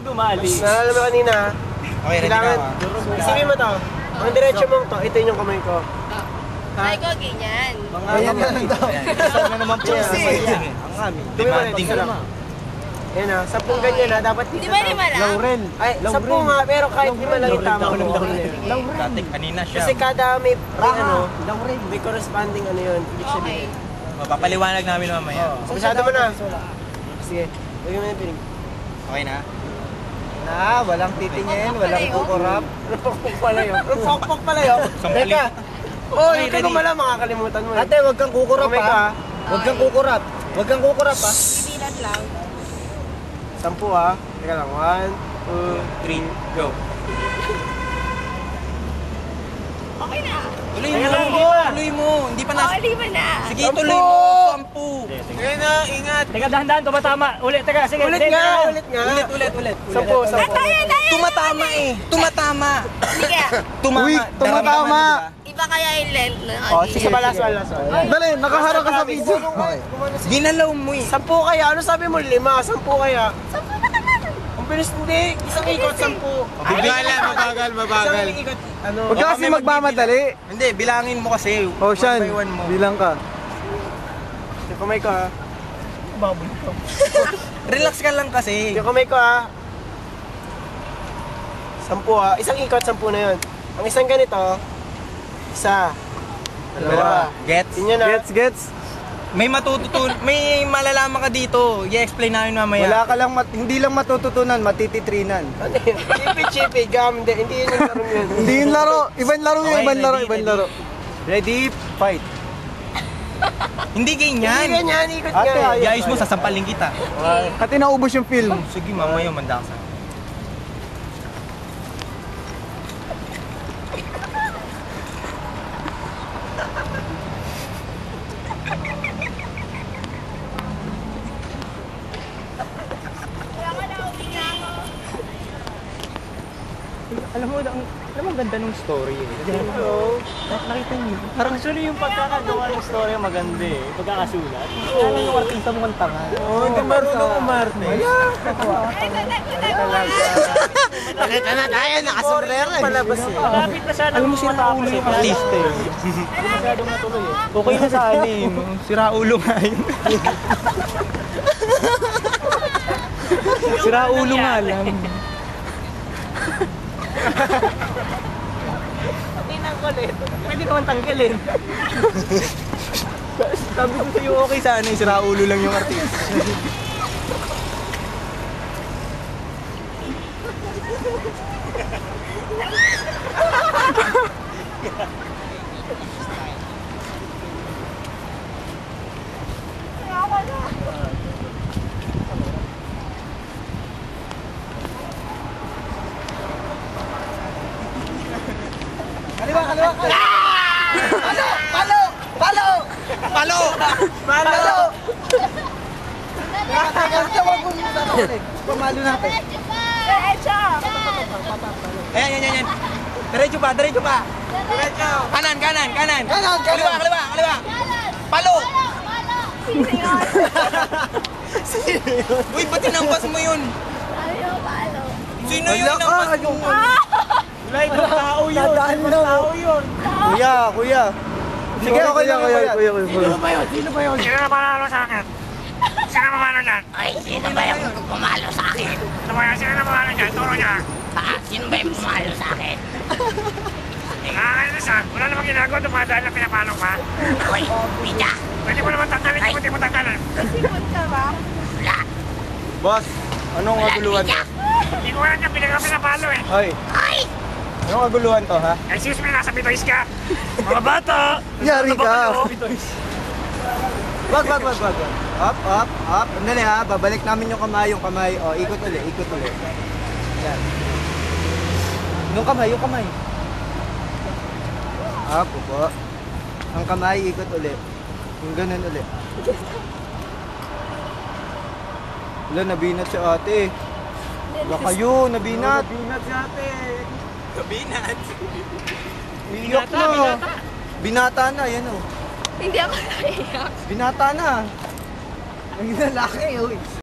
Dumalis. Naalala mo kanina, Okay, ready na ako. isipin mo to. Ang diretso mong to, ito yung kamay ko. Ay ko, ganyan. Ayan na lang daw. Sana naman po siya. Ang amin. Demanding ka lang. Ayan na, 10 ganyan na, dapat dito. Di ba lima lang? Laurel. Ay, 10 nga, pero kahit 5 lang yung tama mo. Dati kanina siya. Kasi kada may ano, may corresponding ano yun. Ibig Okay. sabihin. Papaliwanag namin mamaya. Masyado mo na. Sige, lagyan mo na yung piling. Okay na? Walang titingin, walang kukurap. Rupok pala yun. Rupok pala yun. Teka. Oh, yung kagumala, makakalimutan mo. Ate, wag kang kukurap Kumay ka. ha. Wag kang kukurap. Wag kang kukurap ha. Bibilan lang. 10 ha. Teka lang. 1, 2, 3, go. Okay na. Tuloy mo! Tuloy mo! Hindi pa na... Oh, lima na. Sige, tuloy mo! 10! Sige na, ingat. Teka, dahan-dahan, tumatama. Ulit, teka, sige. Ulit nga, ulit nga. Ulit. 10. Tumatama eh! Tumatama! Sige. Tumatama. Iba kaya yung length na. Oh, sige pa, last one. Dali, nakaharap ka sa video. Ginalaw mo eh! 10 kaya? Ano sabi mo? 5? 10 kaya? Sampu na ka na. Ang bilis hindi. Isang ikot, 10. Mabagal. Isang ikot. Ano? Huwag ka kasi magmamadali. Hindi, bilangin mo kasi. Oh, Sean, 1 by 1 mo. bilang ka. Yung kamay ko ha. Relax ka lang kasi. Yung kamay ko ha. 10 ha. Isang ikot, 10 na yun. Ang isang ganito, isa. Dalawa. Gets? Yun yun ha. Gets? May may malalaman ka dito. I-explain namin mamaya. Wala ka lang, hindi lang matututunan, matititrinan. Ano yun? Chipi, gam. Hindi yun yung laro yun. Hindi yung laro. Ibang laro yun, Okay, ibang laro. Ready, fight. Hindi ganyan. Hindi ganyan, ikot Ate, nga. Iayos mo, sasampalin kita. Kati naubos yung film. Sige, mamaya mandaksa. Alam mo, ang ganda ng story eh. Hello. Nakita niyo. Parang actually yung pagkakagawa ng story maganda eh. Pagkakasulat. Kaya yung artista mo ang tanga. Oo, hindi marunong umarte. Ay, talaga. Nakita na tayo, nakasombrero eh. Palabas eh. Malapit na sana. Alam mo, siraulo yung artista eh. Masyadong natuloy eh. Okay na sa anin. Siraulo nga yun. Siraulo nga lang. Tinang kulit. Pwede naman tanggalin. Sabi ko sa'yo okay sa anin. Siraulo lang yung artista. Kaliwa! Palo! Pamalo natin. Diretso. Ayan. Diretso pa. Diretso. Kanan. Kanan. Kaliwa. Palo! Uy, ba't tinampas mo yun? Ayaw, palo. Sino yun tinampas mo? Wala, ibang tao yun. Dadaan Ibang lang. tao yun. Kuya. Sige, okay lang, kuya. Sino ba yun? Sino na manalo sa akin? Sino na manalo dyan? Ay, sino ba yung pumalo sa akin? Sino na manalo dyan? Turo niya. Sino ba yung pumalo sa akin? Nakakalisan. Wala namang ginagawa. Dumadaan na pinapalo pa. Uy, pita. Pwede mo naman tanggalin. Pwede mo tanggalin. Sipot ka ba? Wala. Boss, anong Wala, kaguluhan pita. to? Hindi ko alam niya. Pinapalo eh. Hoy, Ay! anong kaguluhan to, ha? Excuse me, nasa bitoys ka. Mga bata! Yari ka. Bitoys. Wag. Up. Andali ha, babalik namin yung kamay. O, ikot ulit. Yan. Yung kamay. Up, upo. Ang kamay, ikot ulit. Yung ganun ulit. Wala, nabinat si ate. Wala kayo, nabinat. Binat si ate. Kabinat. Iyak na. Binata na, yan o. Hindi ako naiyak. Binata na. Ang lalaki, uy.